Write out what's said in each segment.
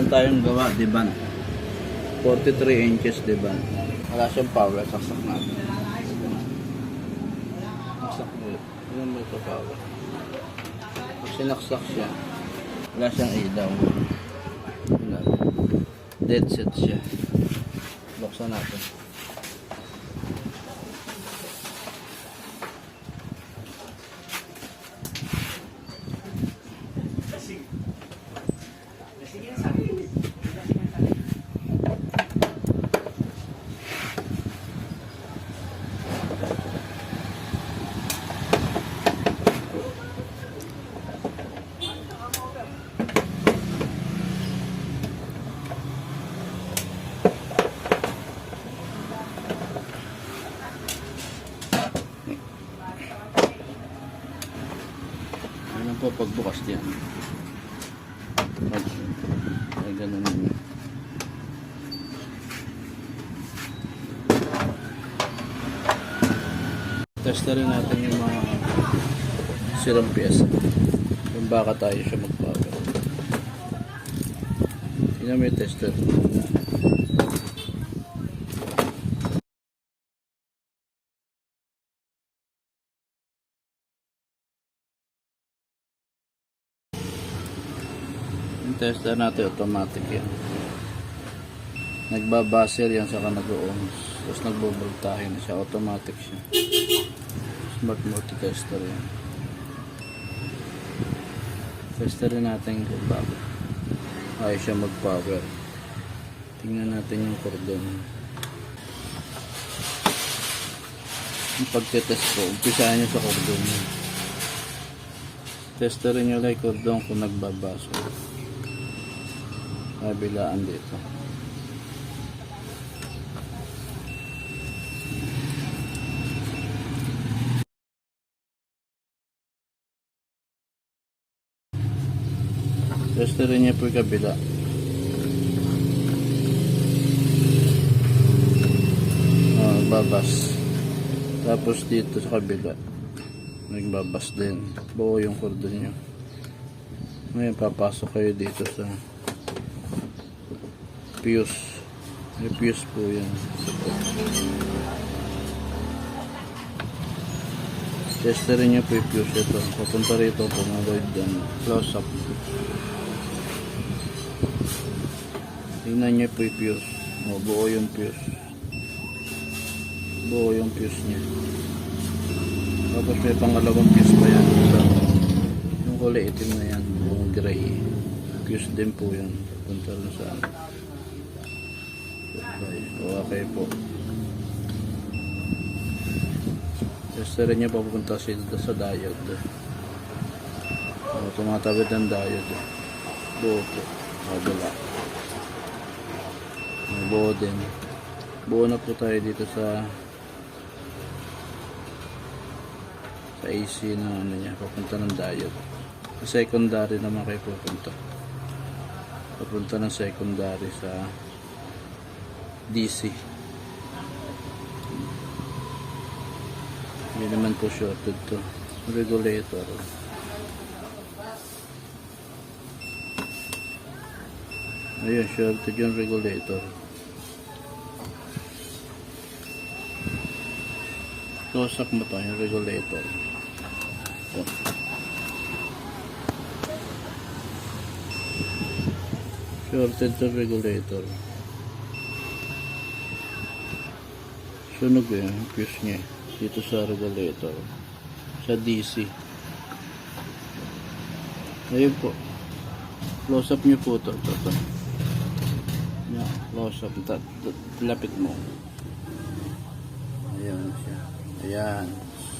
Meron tayong gawa, diban. 43 inches diban. Wala siyang power, saksak natin. Saksak mo. Ano mo ito power? Pag sinaksak siya, wala siyang ilaw. Wala. Dead set siya. Buksan natin. Ano po pagbukas diyan? Ay ganun yun. Testa rin natin yung mga sirang piyesa. Kung baka tayo siya magbago. Tingnan mo yung tester. Yung tester natin automatic yan. Nagbabaser yan saka nag-ohms. Tapos nagboboltahin na siya. Automatic siya. Smart multi-tester yan. Tester rin natin kung bakit ayaw siya mag-power. Tingnan natin yung cordon. Yung pagtetest ko, umpisahan nyo sa cordon. Testerin nyo lang yung cordon kung nagbabaso. Kabilaan dito. Testerin niya po yung kabila. Babas. Tapos dito sa kabila nagbabas din. Buo yung cordon nyo. Ngayon papasok kayo dito sa fuse. May fuse po yan. Testerin nyo po yung fuse ito. Papunta rito po mag-avoid yan. Close up. Tingnan nyo po yung fuse. Buo yung fuse. Buo yung fuse nya. Tapos may pangalawang fuse pa yan. So, yung kulay itim na yan. Yung gray. Fuse din po yan. Punta rin sa okay po. Testerin nyo papunta sa diode. Tumatawid ang diode. Buo po. Kabila. Buo din. Buo na po tayo dito sa AC na ano niya, papunta ng diode. Sa secondary naman kayo pupunta. Papunta ng secondary sa DC. Hindi naman po shorted to. Regulator. Ayun, shorted yung regulator. Close up mo to, yung regulator. So, shorted to regulator. Sunog yung fuse nya dito sa regulator. Sa DC. Ayun po. Close up nyo po to. Yeah, close up. Lapit mo. Ayan siya. Ayan.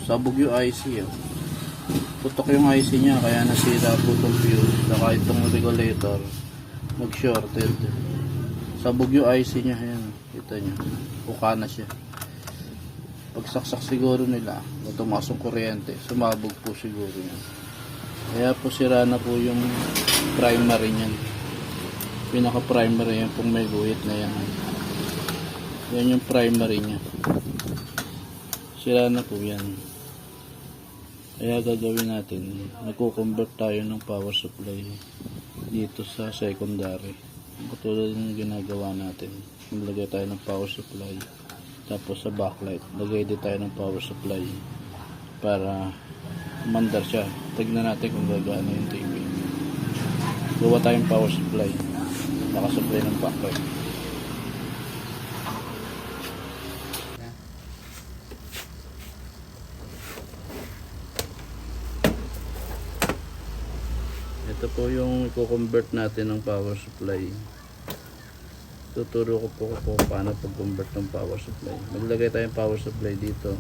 Sabog yung IC. Oh. Putok yung IC nya. Kaya nasira po itong fuse. Saka itong regulator. Nag-shorted. Sabog yung IC nya. Ayan. Kita nyo. Puka na siya. Pagsaksak siguro nila. Tumasong kuryente. Sumabog po siguro yan. Kaya po sira na po yung primary niyan. Pinaka-primary yan kung may guhit na yan. Yan yung primary niya. Sira na po yan. Kaya gagawin natin, nagko-convert tayo ng power supply dito sa secondary. Katulad ng ginagawa natin. Maglagay tayo ng power supply. Tapos sa backlight, lagay din tayo ng power supply para umandar siya. Tignan natin kung gagana yung TV. Gawa tayong power supply. Nakasupply ng backlight. Ito po yung i-convert natin ng power supply. Tuturo ko po paano pag-convert ng power supply. Maglagay tayong power supply dito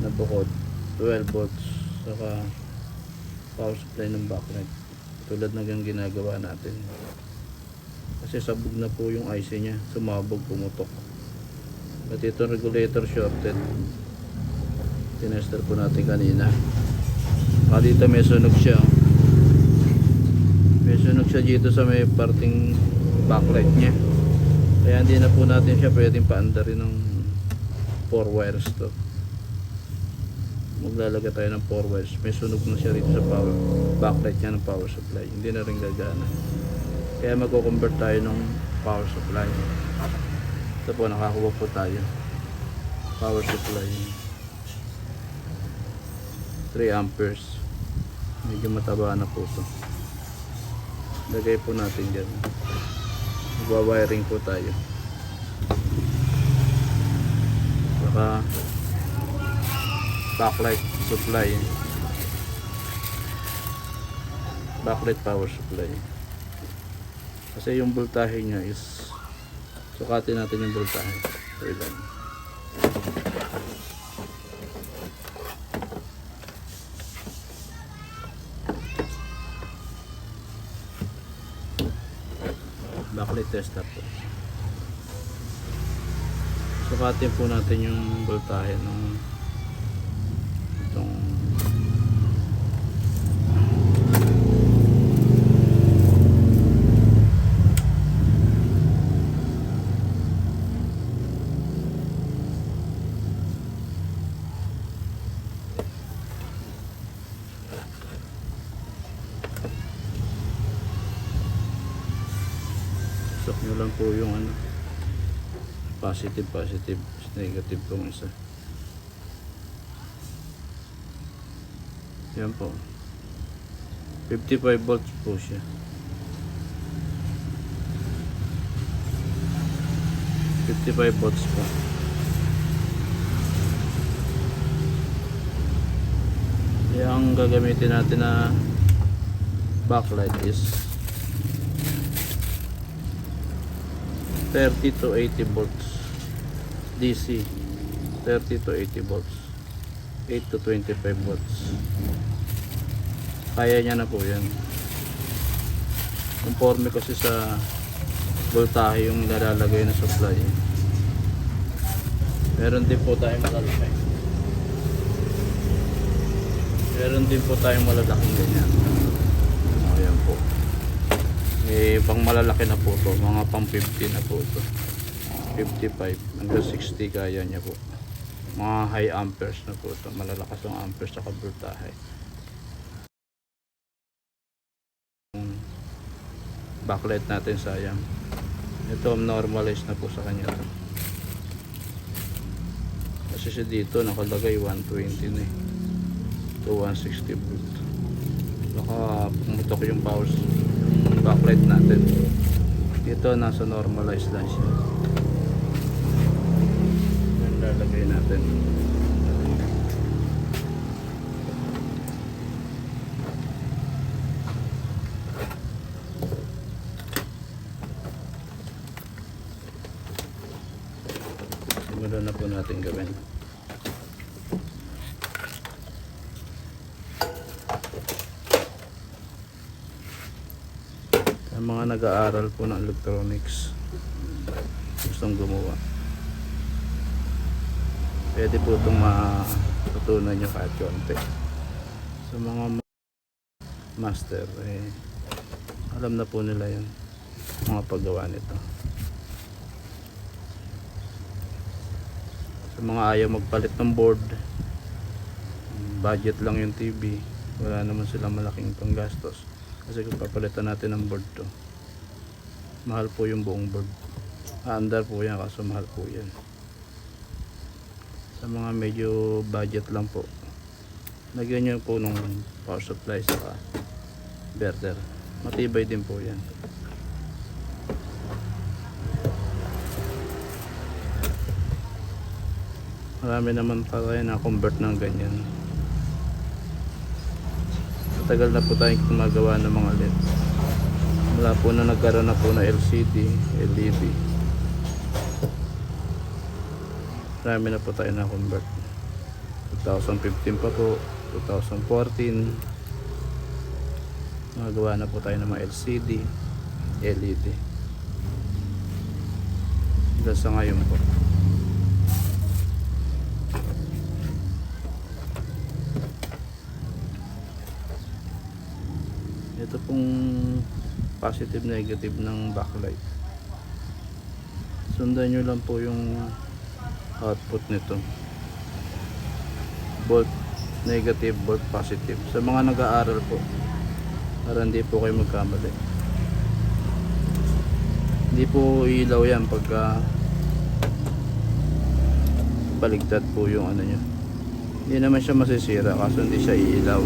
na bukod 12 volts saka power supply ng backlight. Tulad ng yung ginagawa natin. Kasi sabog na po yung IC nya, sumabog, pumutok. At ito regulator shorted. Tinester po natin kanina. Dito may sunog siya. May sunog siya dito sa may parting backlight nya. Kaya hindi na po natin siya pwedeng paandarin ng 4 wires to. Maglalagay tayo ng 4 wires. May sunog na siya rito sa power backlight nya ng power supply. Hindi na rin gagana. Kaya magko-convert tayo ng power supply. Ito po, nakakuha po tayo. Power supply 3 amperes. Medyo mataba na po ito. Lagay po natin dyan. Magwa-wiring po tayo. Saka backlight supply. Backlight power supply. Kasi yung voltahe nya is sukatin natin yung voltahe. Wait lang. Backlight tester po. Sukatin po natin yung voltahe ng itong sok nyo lang po yung ano, positive, negative pong isa. Yan po, 55 volts po siya. 55 volts po. Yung gagamitin natin na backlight is 30 to 80 volts DC. 30 to 80 volts, 8 to 25 volts. Kaya niya na po yan. Conforme kasi sa voltahe yung nilalagay na supply. Meron din po tayong malalaki. Meron din po tayong malalaking ganyan. Ayan po. Pang malalaki na po to, mga pang 50 na po to. 55 hanggang 60 kaya niya po. Mga high amperes na po to, malalakas ang amperes sa voltahe. Backlight natin sayang. Ito normalize na po sa kanya to. Kasi siya dito nakalagay 120 na to 160 volt. Baka pumutok yung power backlight natin. Dito nasa normalize lang siya. Yan lalagay natin. Simulan na po natin gawin. Mga nag-aaral po ng electronics gustong gumawa, pwede po itong matutunan nyo kahit konti. Sa mga master alam na po nila yun, mga paggawa nito. Sa mga ayaw magpalit ng board, budget lang yung TV, wala naman silang malaking panggastos. Kasi kung papalitan natin ng board to, mahal po yung buong board. Under po yan, kaso mahal po yan. Sa mga medyo budget lang po, lagyan nyo po nung power supply sa inverter. Matibay din po yan. Marami naman tayo na convert ng ganyan. Matagal na po tayong gumagawa ng mga LED. Mula po na nagkaroon na po na LCD, LED. Marami na po tayo na convert. 2015 pa po, 2014. Nagawa na po tayo ng mga LCD, LED. Hanggang sa ngayon po. Ito pong positive negative ng backlight. Sundan nyo lang po yung output nito. Volt negative, volt positive. Sa mga nag-aaral po, para hindi po kayo magkamali. Hindi po ilaw yan pagka baligtad po yung ano nyo. Hindi naman siya masisira kaso hindi siya iilaw.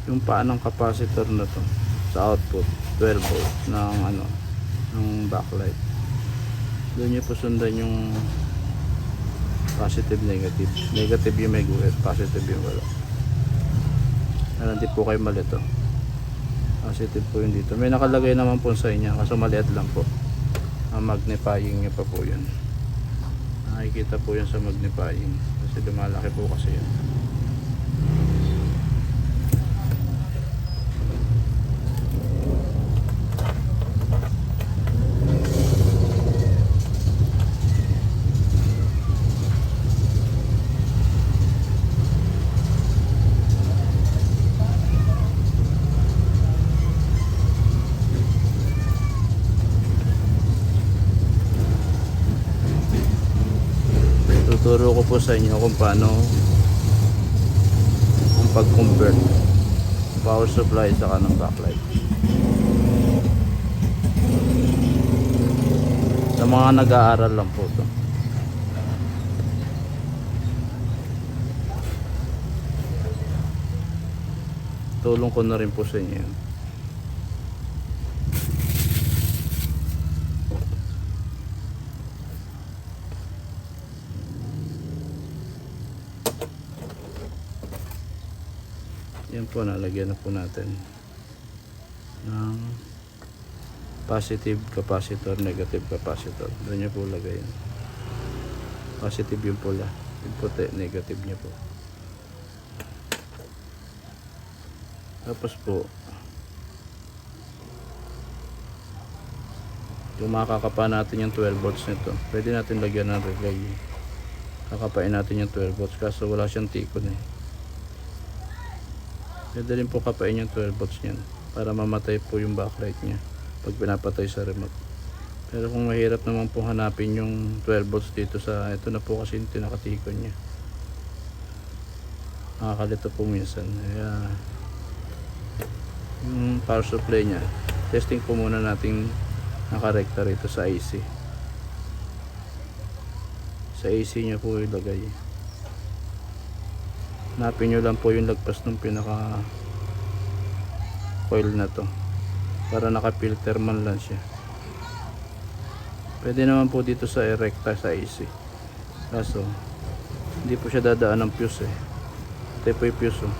Yung paa ng capacitor na to sa output 12 volt ng ano ng backlight, doon nyo po sundan yung positive negative. Negative yung may guhit, positive yung wala. Hindi po kayo mali to. Positive po yung dito. May nakalagay naman po sa inyo kaso maliit lang po. Magnifying nyo pa po yun. Nakikita po yun sa magnifying kasi lumalaki po kasi yun. Tuturo ko po sa inyo kung paano ang pag-convert power supply sa kanang backlight. Sa mga nag-aaral lang po to. Tulong ko na rin po sa inyo. Yan po, nalagyan na po natin ng positive capacitor, negative capacitor. Doon nyo po lagay yan. Positive yung pula, yung puti, negative nyo po. Tapos po yung makakapa natin yung 12 volts nito, pwede natin lagyan ng relay. Kakapain natin yung 12 volts kaso wala siyang tikon eh. Pwede rin po kapain yung 12 volts niyan para mamatay po yung backlight niya pag pinapatay sa remote. Pero kung mahirap naman po hanapin yung 12 volts dito sa ito na po kasi yung tinakatikon niya, nakakalito po minsan. Kaya yung power supply niya, testing po muna natin nakarekta rito sa AC. Sa AC niya po ilagay. Hanapin nyo lang po yung lagpas ng pinaka coil na to para naka-filter man lang siya. Pwede naman po dito sa erecta sa AC, kaso hindi po siya dadaan ng fuse eh. Ito po yung fuse oh.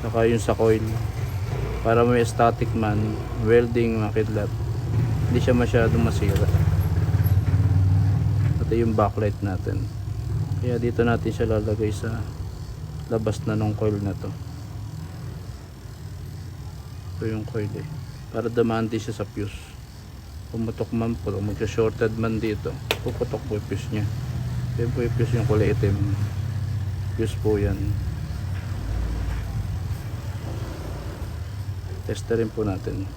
Saka yung sa coil para may static man, welding, makidlat, hindi siya masyadong masira. Ito yung backlight natin. Kaya dito natin siya lalagay sa labas na ng coil na to. Ito yung coil eh, para dumaan din siya sa fuse. Pumutok man po, magka-shorted man dito, puputok po yung fuse nya. Yan po yung fuse, yung kulay itim, fuse po yan. Testerin po natin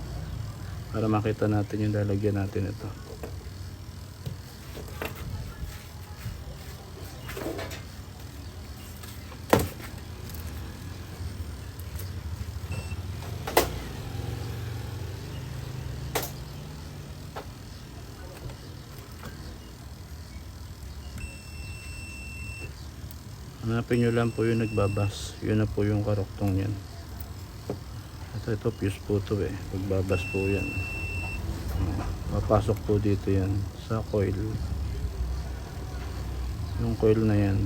para makita natin yung lalagyan natin ito. Hanapin nyo lang po yung nagbabas. Yun na po yung karoktong yan. Ito fuse po ito eh. Nagbabas po yan. Papasok po dito yan sa coil. Yung coil na yan.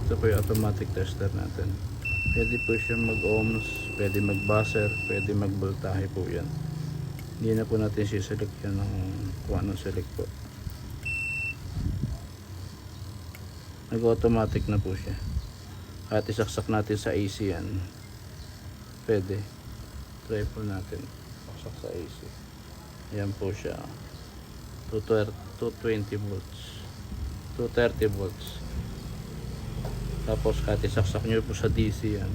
Ito po yung automatic tester natin. Pwede po siya mag-ohms, pwede mag-buzzer, pwede mag-voltahe po yan. Hindi na po natin siselect yan ng kung anong select po. Nag-automatic na po siya. Kahit isaksak natin sa AC yan, pwede. Try po natin. Saksak sa AC. Ayan po siya. 220 volts. 230 volts. Tapos kahit isaksak nyo po sa DC yan,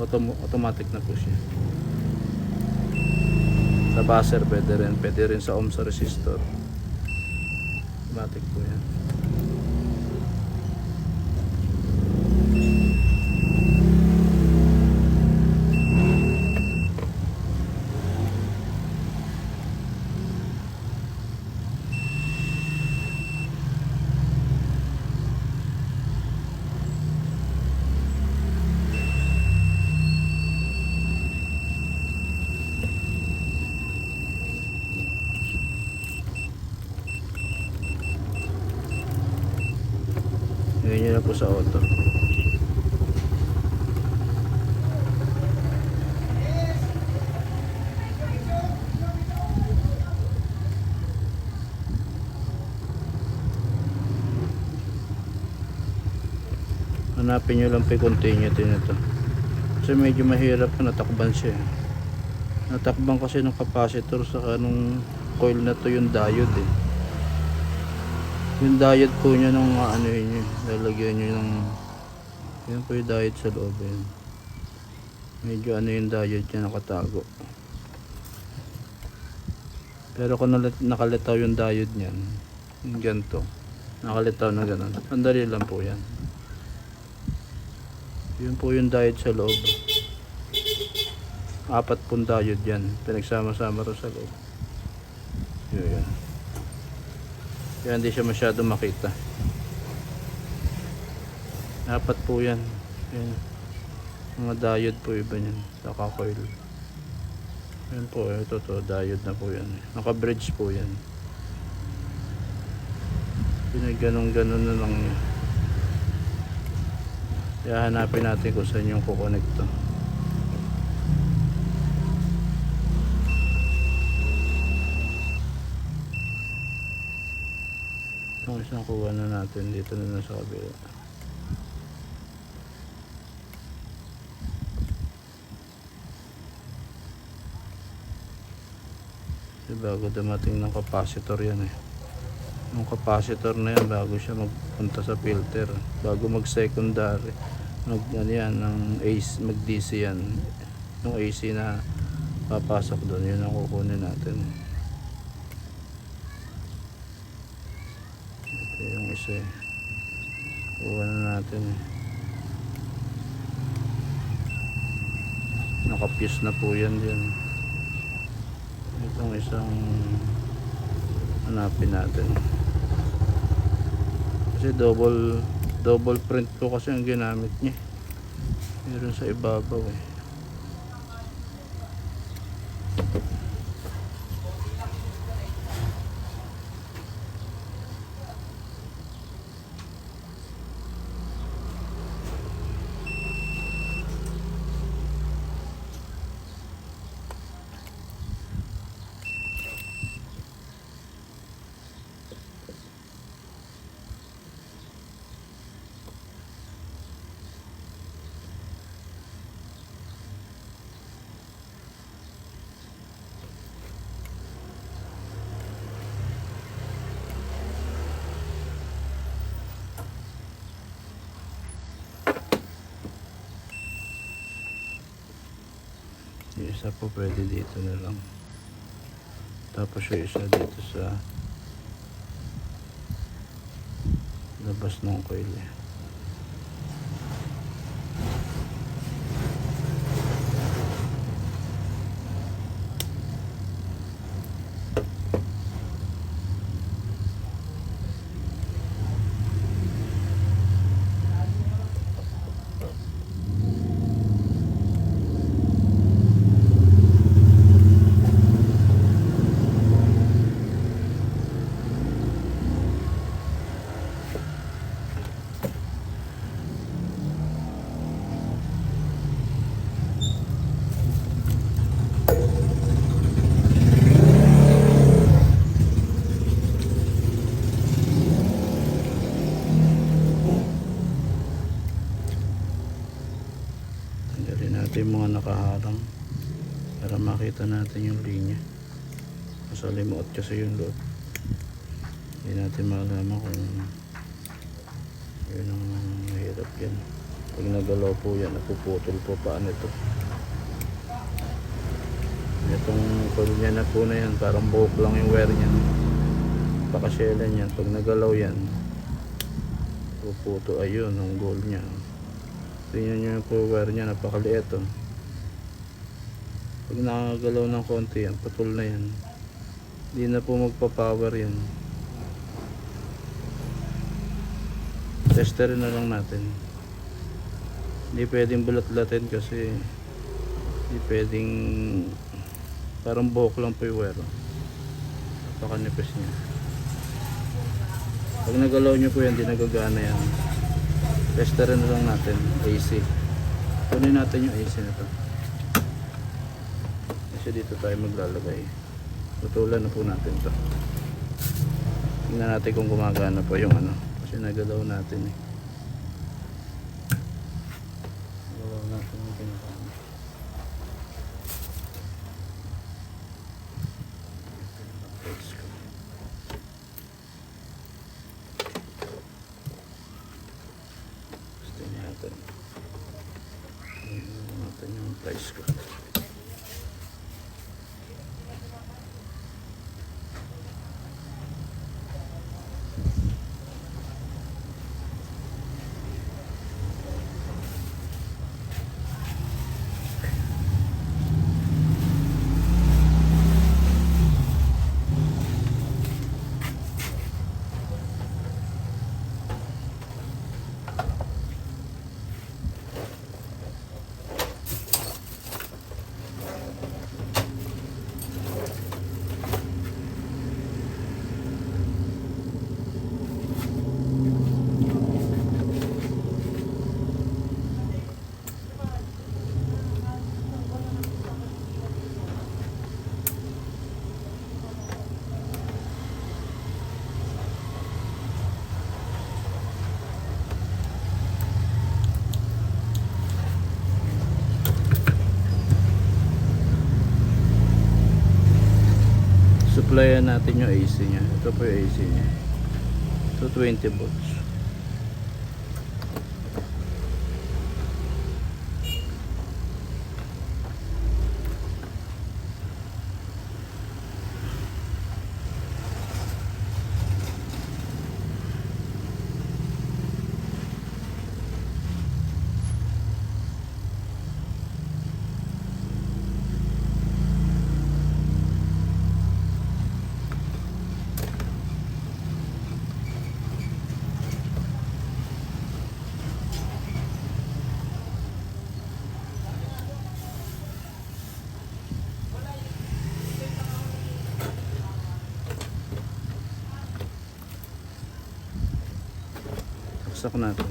automatic na po siya. Sa buzzer pwede rin sa ohms resistor. Automatic po yan. Ngayon nyo na po sa auto. Hanapin nyo lang po yung continuity nito. Kasi medyo mahirap na natakban siya. Natakban kasi ng capacitor sa kanong coil na to yung diode eh. Yung diode po niya nung ano yun, lalagyan nyo ng yan po yung diode sa loob yun. Medyo ano yung diode niya nakatago. Pero kung nakalitaw yung diode niyan, yung ganito, nakalitaw na ganun, andali lang po yan. Yun po yung diode sa loob. 4 pong diode yan, pinagsama-sama rin sa loob. Yun. Kaya hindi siya masyado makita. 4 po yan. Yan. Mga diode po iba yan. Saka coil. Yan po. Ito to. Diode na po yan. Naka-bridge po yan. Pinaganon-ganon na lang yan. Kaya hanapin natin kung saan yung kukonect to. Itong isang kuha na natin dito na sa kabila. Kasi bago dumating ng capacitor yan eh. Yung capacitor na yan bago siya magpunta sa filter, bago mag secondary, mag ano yan, ng AC, mag DC yan. Yung AC na papasok doon, yun ang kukunin natin. Yung isa eh. Kuha na natin eh. Nakapuse na po yan dyan. Itong isang hanapin natin. Kasi double Double print po kasi ang ginamit niya. Meron sa ibabaw eh. Yung isa po pwede dito na lang. Tapos yung isa dito sa labas ng coil eh. Yung mga nakaharang para makita natin yung linya. Masalimuot kasi yung loob, hindi natin malaman kung yun ang mahirap yan. Pag nagalaw po yan, napuputol po paan ito. Itong coil niya na po na yan, parang buhok lang yung wire niya, pakasyelan yan. Pag nagalaw yan, puputo. Ayun ang goal niya. Tingnan nyo yung power niya, napakaliit oh. Pag nakagalaw ng konti yan, putol na yan. Hindi na po magpa-power yan. Tester na lang natin. Hindi pwedeng bulat-latin kasi hindi pwedeng, parang buhok lang po yung wire oh. Napakanipis niya. Pag nagalaw nyo po yan, hindi nagagana yan. Tester na lang natin AC. Kunin natin yung AC na to kasi dito tayo maglalagay. Tutulan na po natin to. Tingnan natin kung gumagana po yung ano, kasi nagalaw natin eh. Nagalaw natin yung pinakano. Natin yung price ko. Supplyan natin yung AC nya. Ito po yung AC nya. So 20 volts. Saksak natin.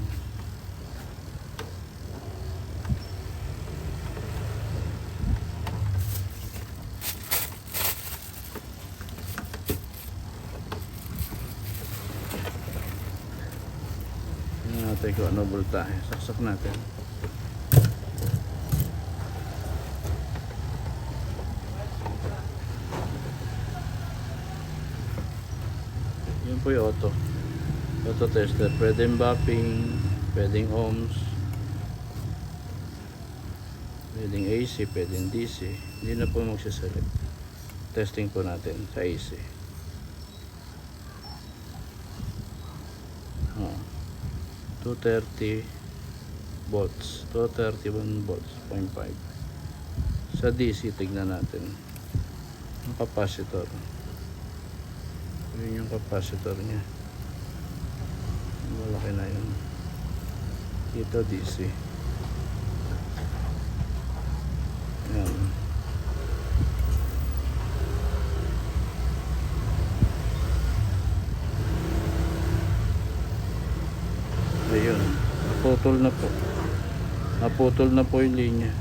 Tingnan natin kung ano voltahe. Saksak natin. Yun po yung auto tester. Pwedeng buffing, pwedeng ohms, pwedeng AC, pwedeng DC. Hindi na po magsaselect. Testing po natin sa AC. 230 volts, 231 volts, 0.5. Sa DC, tignan natin ang capacitor. Yun yung capacitor niya. Malaki na yun. Dito DC. Yan. Ayun. Naputol na po. Naputol na po yung linya.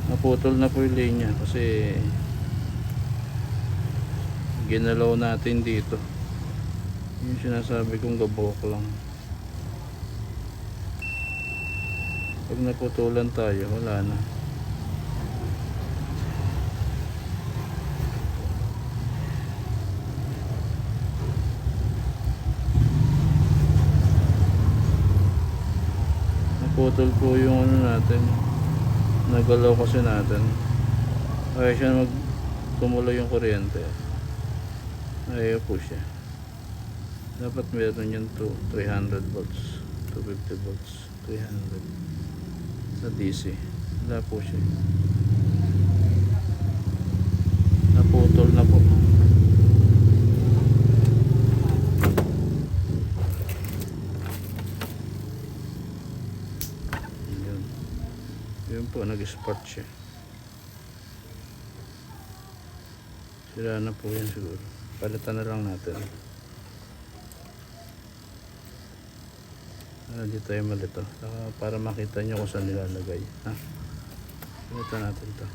Naputol na po yung linya kasi ginalaw natin dito. Yung sinasabi kong gabok lang. Pag naputulan tayo, wala na. Naputol po yung ano natin. Nagalaw kasi natin. Kaya siya tumuloy yung kuryente. Ayaw po siya. Dapat meron yan 300 volts, 250 volts, 300 sa DC. Wala po siya. Naputol na po. Yun po, nag-spark siya. Sira na po yan siguro. Palitan na lang natin. Hindi tayo malito. Para makita nyo kung saan nilalagay. Ha? Palitan natin ito.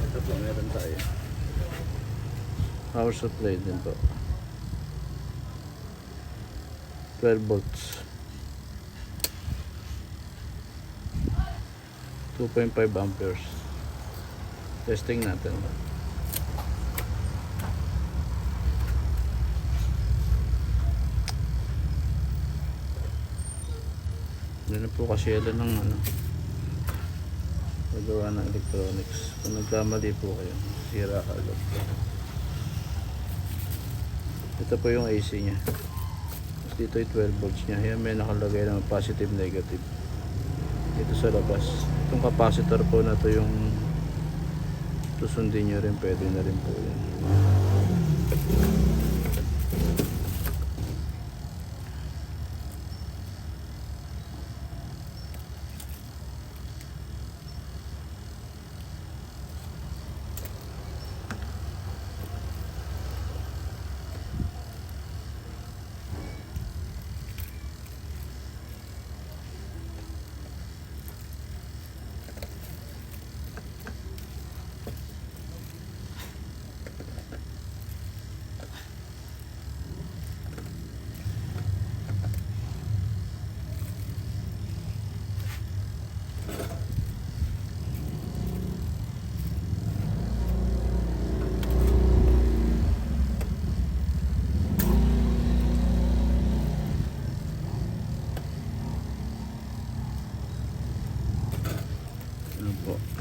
Ito po, meron tayo. Power supply din po. 12 volts. 2.5 amperes. Testing natin. Yan po kasi yan ng ano, paggawa ng electronics. Kung nagkamali po kayo, sira agad. Ito po yung AC nya. Dito ay 12 volts nya. Yan may nakalagay ng positive, negative. Dito sa labas. Itong capacitor po na to yung susundin nyo rin. Pwede na rin po yan.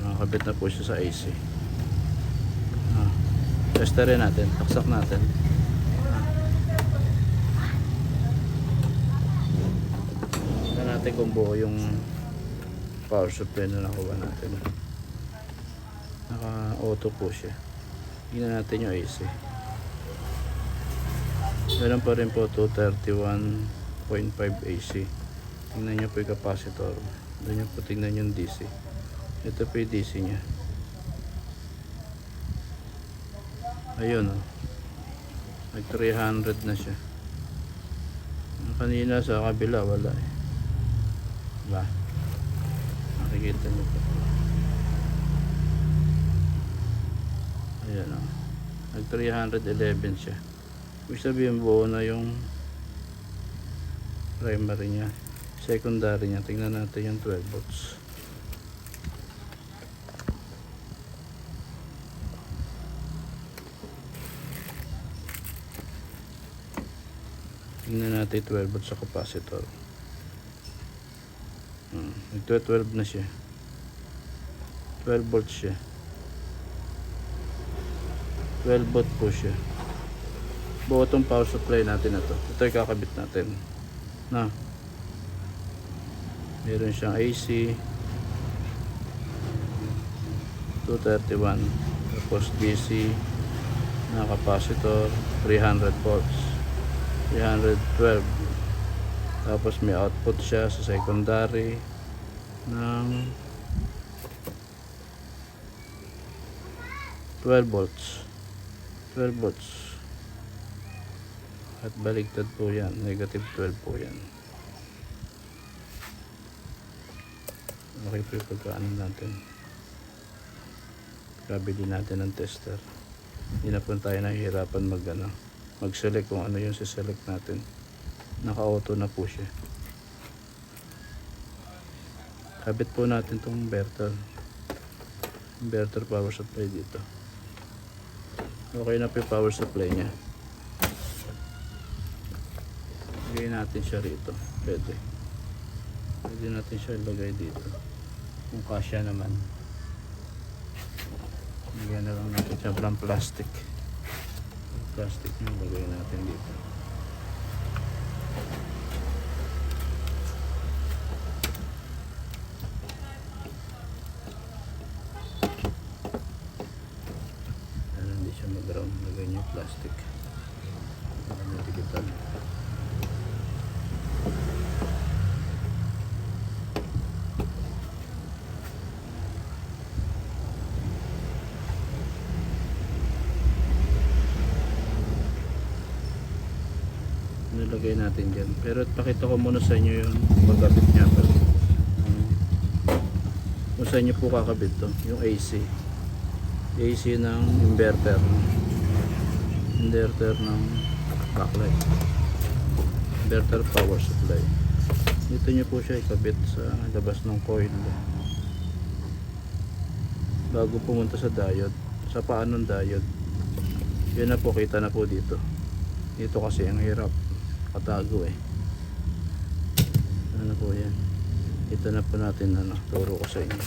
Nakakabit na po siya sa AC. Testerin natin, taksak natin. Tignan natin kung buo yung power supply na nakuha natin. Naka auto po siya. Tignan natin yung AC. Meron pa rin po 231.5 AC. Tingnan nyo po yung capacitor. Doon yung po tingnan yung DC. Ito po yung DC nya. Ayun oh. Nag 300 na siya. Kanina sa kabila wala eh. Diba? Nakikita nyo po. Ayan o. Nag 311 siya. Ibig sabihin buo na yung primary nya. Secondary nya. Tingnan natin yung 12 volts. Tingnan natin 12 volts sa capacitor. Ito 12 na siya. 12 volts siya. 12 volt po siya. Buo itong power supply natin na to. Ito yung kakabit natin. Na. Meron siyang AC 231. Tapos DC na capacitor 300 volts. 312. Tapos may output siya sa secondary ng 12 volts. 12 volts. At baligtad po yan. Negative 12 po yan. Okay po yung pagkaano natin. Kabili natin ng tester. Hindi na po tayo nahihirapan mag-select kung ano yung siselect natin. Naka-auto na po siya. Kabit po natin itong inverter power supply dito. Okay na po yung power supply nya. Lagay natin siya rito. Pwede natin siya ilagay dito kung kasya naman. Lagyan na lang natin siya ng plastic yung lagay natin dito. Hindi siya mag-ground. Lagay niyo yung plastic. Lagay niyo digital. Nilagay natin dyan, pero pakita ko muna sa inyo yung pagkabit nya kung saan nyo po kakabit to, yung AC ng inverter ng backlight, inverter power supply. Dito nyo po siya ikabit sa labas ng coil bago pumunta sa diode, sa paan ng diode. Yun na po, kita na po dito kasi ang hirap katago eh. Ano po yan, ito na po natin turo ko sa inyo.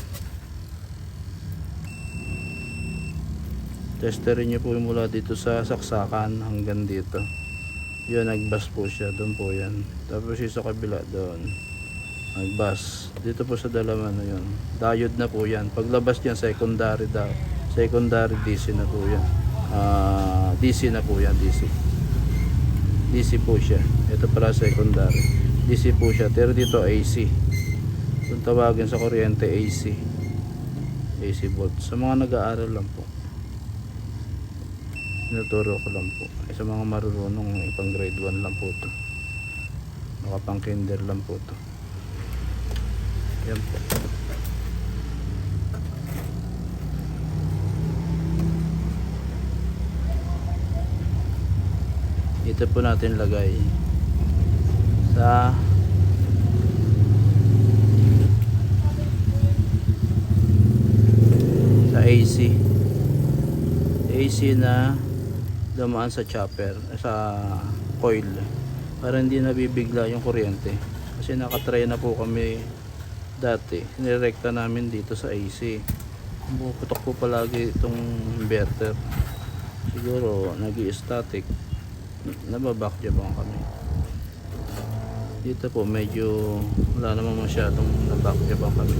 Testerin nyo po mula dito sa saksakan hanggang dito. Yun, nagbas po siya, doon po yan. Tapos yung sa kabila doon nagbas dito po sa dalaman na yun. Diode na po yan. Paglabas yan secondary DC na po yan. DC na po yan, DC po siya. Ito para secondary. DC po siya. Pero dito AC. Kung tawagin sa kuryente AC volt. Sa mga nag-aaral lang po. Tinuturo ko lang po. Sa mga marunong ipang grade 1 lang po to. Baka pang kinder lang po to. Yan po. Ito po natin lagay sa AC na dumaan sa chopper, sa coil, para hindi nabibigla yung kuryente. Kasi nakatry na po kami dati, nirekta namin dito sa AC. Puputok po palagi itong inverter. Siguro nag-i-static, nababakjabang kami. Dito po medyo wala naman masyadong nabakjabang kami.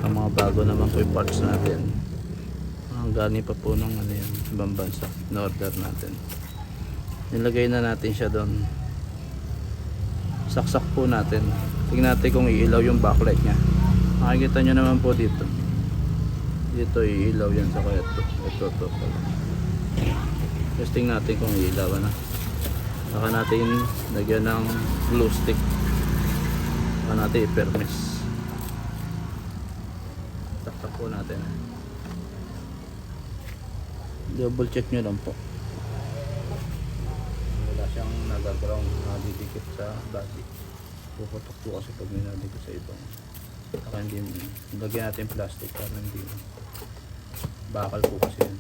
Ang mga bago naman po yung parts natin. Ang galing pa po ng ibang bansa, na order natin. Nilagay na natin siya doon. saksak po natin. Tingnan natin kung iilaw yung backlight nya. Makikita nyo naman po dito. Dito iilaw yan sa kaya ito pala. Testing natin kung iilaw na. Saka natin lagyan ng glue stick. Saka natin i-permes. Saksak po natin. Double check nyo lang po. Wala siyang nag-ground na didikit sa body. Puputok po kasi pag may nadikit sa ibang. Saka hindi, lagyan natin plastic para hindi bakal po kasi yun.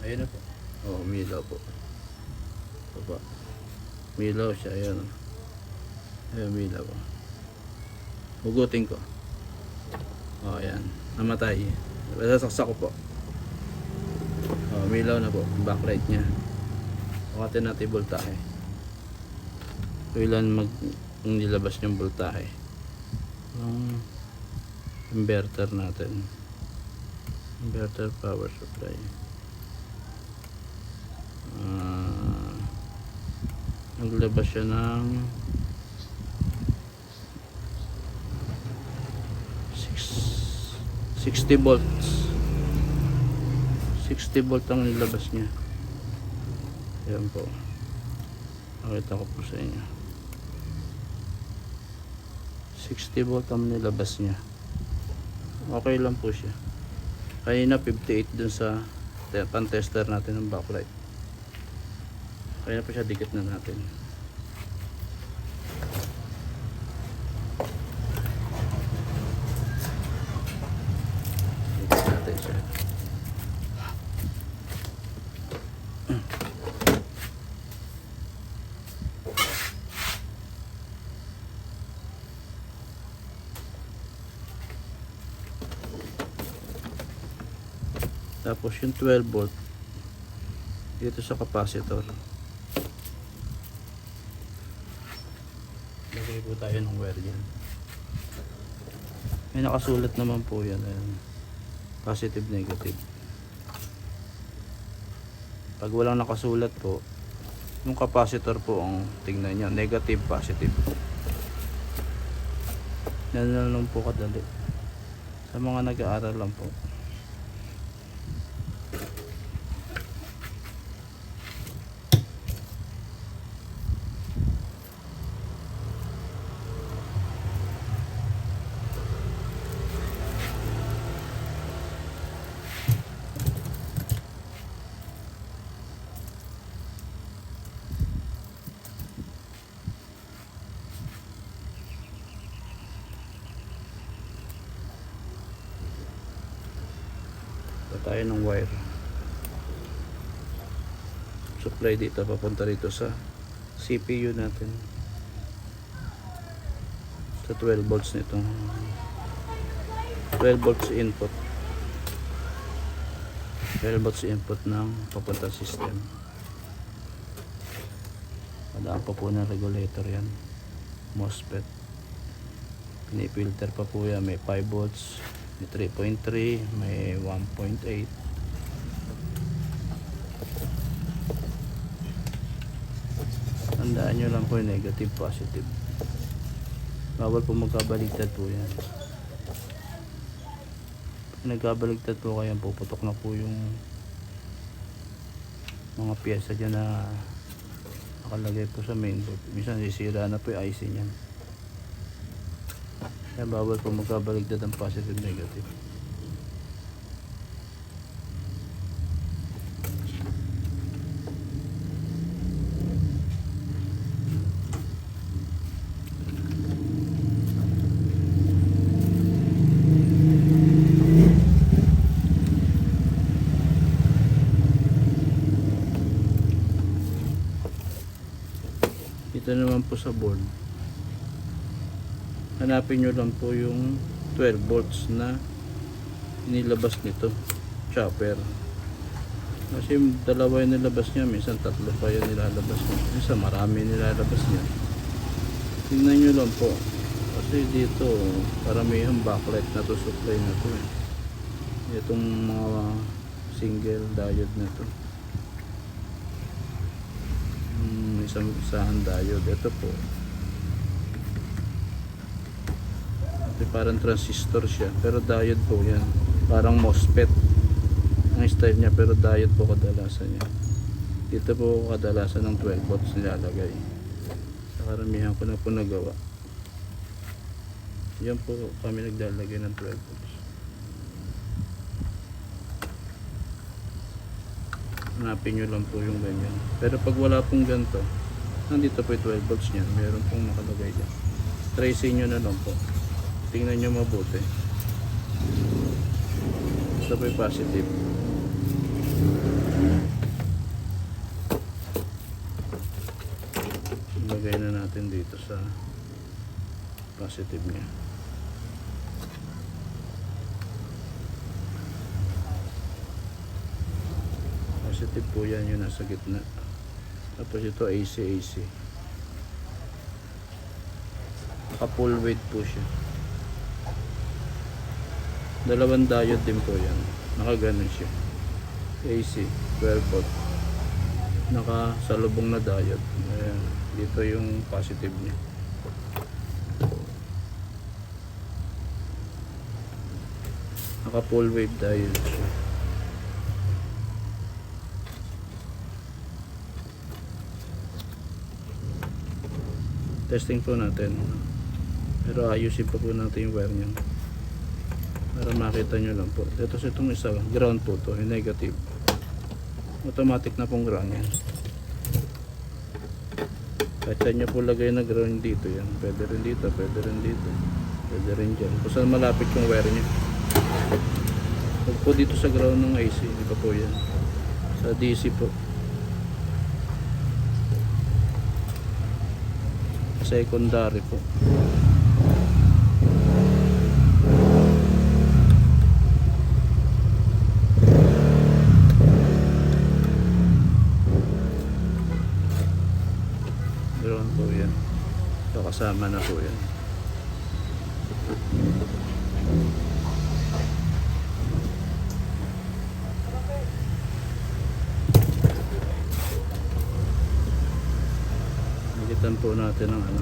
Ayun na po. Oh, umilaw po. Baba. Umilaw siya. Ayun. Ayun, umilaw. Hugutin ko. Oh, ayan. Namatay. Sasaksak ko po. Oh, umilaw na po. Backlight niya. Sukatin natin yung voltahe. Kailan nilabas yung voltahe. Inverter natin. Inverter power supply. Naglabas siya ng 60 volts. 60 volt ang nilabas niya. Ayan po. Nakita ko po sa inyo. 60 volt ang nilabas niya. Okay lang po siya. Kanina 58 dun sa pan-tester natin ng backlight. Kaya pa siya, dikit na natin. Dikit natin siya. Tapos yung 12 volt dito sa capacitor. Lagay po tayo ng wire yan. May nakasulat naman po yan. Ayan. Positive, negative. Pag walang nakasulat po, yung capacitor po ang tingnan nyo. Negative, positive. Yan lang po kadali. Sa mga nag-aaral lang po. Tayo ng wire supply dito papunta dito sa CPU natin sa 12 volts nito. 12 volts input, 12 volts input ng papunta system. Padaan pa po ng regulator yan, MOSFET. Pinifilter pa po yan, may 5 volts, may 3.3, may 1.8. Tandaan nyo lang po yung negative, positive. Bawal po magkabaligtad po yan. Pag nagkabaligtad po kayo, puputok na po yung mga piyesa dyan na nakalagay po sa mainboard. Minsan sisira na po yung IC nyan. Kaya bawal po magkabaligtad ang positive, negative. Ito naman po sa board. Hanapin nyo lang po yung 12 volts na nilabas nito, chopper. Kasi dalawa yung nilabas niya, minsan tatlo pa yung nilalabas niya, minsan marami nilalabas niya. Tingnan nyo lang po, kasi dito paramihang backlight na to, supply na to itong mga single diode na to. isang diode. Ito po, ito parang transistor siya, pero diode po yan, parang MOSFET ang style niya, pero diode po kadalasan niya. Dito po kadalasan ng 12 volts nilalagay. Sa karamihan ko na po nagawa, yan po kami naglalagay ng 12 volts. Hanapin nyo lang po yung ganyan. Pero pag wala pong ganito, nandito po yung 12 volts niyan, meron pong nakalagay dyan. Tracing nyo na lang po, tingnan nyo mabuti. Ito po yung positive. Ilagay na natin dito sa positive niya. Positive po yan, yung nasa gitna. Tapos ito AC. Naka full weight po siya. Dalawang diode din po yan. Naka ganun siya. AC 12 volt. Naka salubong na diode. Ayan. Dito yung positive niya. Naka full wave diode siya. Testing po natin, pero ayusin pa po natin yung wire niyan para makita nyo lang po. Ito sa itong isa, ground po to, yung negative. Automatic na pong ground yan. Kahit saan nyo po lagay na ground dito yan, pwede rin dito, pwede rin dito, pwede rin dyan, kung saan malapit yung wire nya. Huwag po dito sa ground ng AC, di ba po yan, sa DC po. Secondary po. Ground po yan. So kasama na po yan. Nagitan po natin ang ano.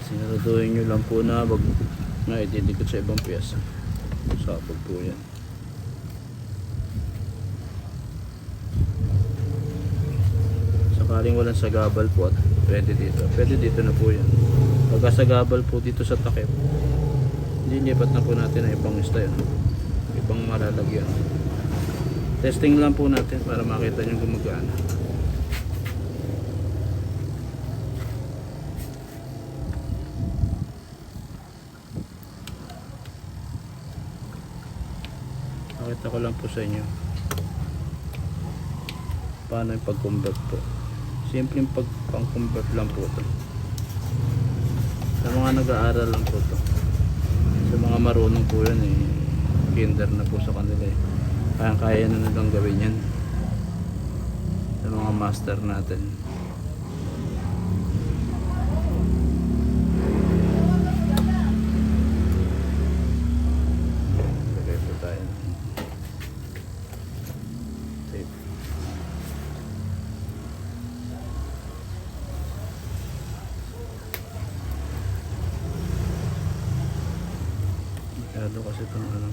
Siguraduhin nyo lang po na wag na ididikot sa ibang piyesa. Sabog po yan. Sakaling walang sagabal po at pwede dito na po yan. Pagka sagabal po dito sa takip, lilipat na po natin ang ibang style, ibang malalagyan. Testing lang po natin para makita nyo gumagana. Pakita ko lang po sa inyo paano yung pag-convert po. Simpleng pang-convert lang po ito. Sa mga nag-aaral lang po ito. Sa mga marunong po yan kinder na po sa kanila kaya na nilang gawin yan. Sa mga master natin. Masyado kasi itong ano,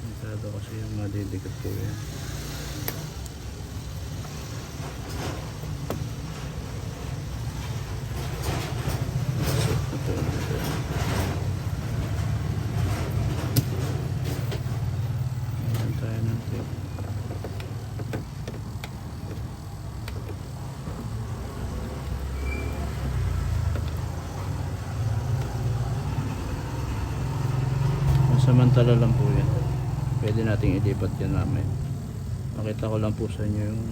masyado kasi yung madidikit po yan. Set na po natin. Ayan tayo ng tape. Samantala lang po yan, pwede nating ilipat yan mamaya. Makita ko lang po sa inyo yung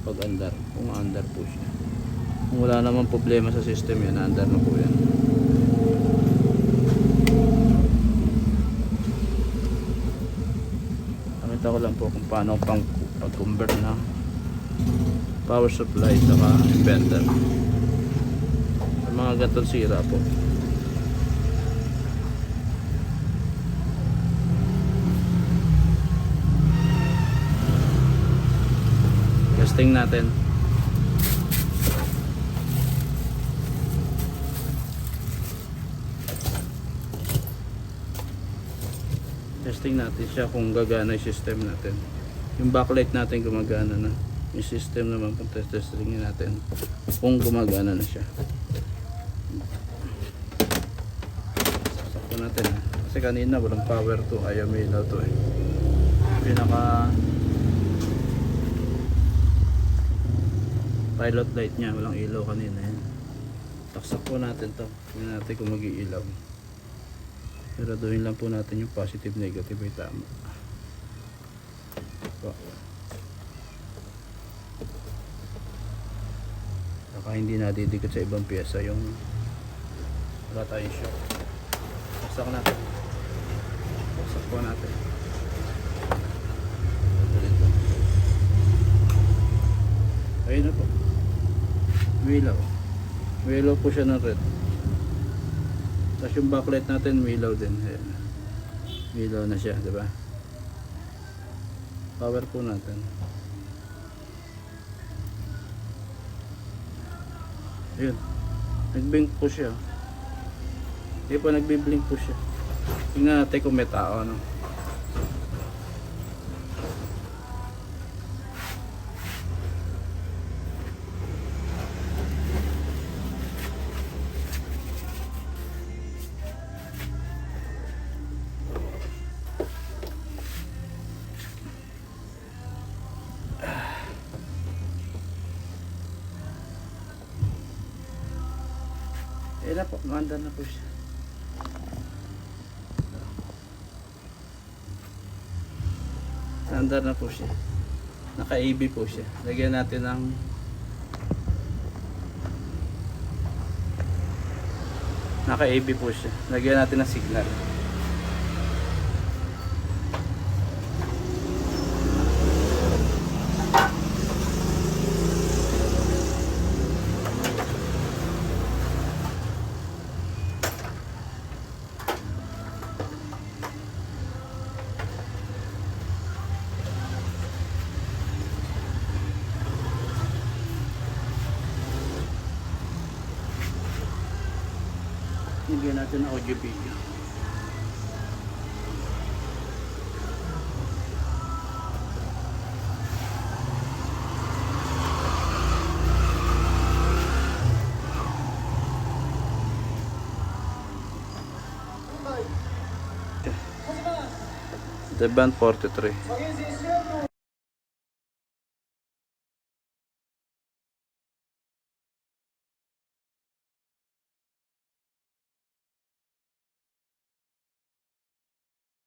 pag-andar, kung andar po siya. Kung wala naman problema sa system yan, andar na po yan. Pinakita ko lang po kung paano pag-convert ng power supply saka inverter sa mga gatong sira po. Testing natin. Testing natin siya kung gagana yung system natin. Yung backlight natin gumagana na. Yung system naman kung testingin natin kung gumagana na siya. Sakto natin. Kasi kanina walang power to. Ayaw may ilaw to eh. Pinaka pilot light niya. Walang ilaw kanina yan. Taksak po natin to. Tingnan natin kung mag-iilaw. Saraduhin lang po natin yung positive negative ay tama. So, baka hindi nadidikit sa ibang pyesa yung wala tayong shock. Taksak natin. Taksak po natin. Ayun na po. Milaw. Milaw po siya ng red. Tapos yung backlight natin milaw din. Ayan. Milaw na siya, di ba? Power po natin. Ayun. Nag-blink po siya. Hindi po nagbi-blink po siya. Tingnan natin kung may tao, no? Eh na po, manda na po siya. Andar na po siya. Naka-AB po siya. Lagyan natin ng naka-AB po siya. Lagyan natin ng signal. Lagyan natin ng audio video. The band 43.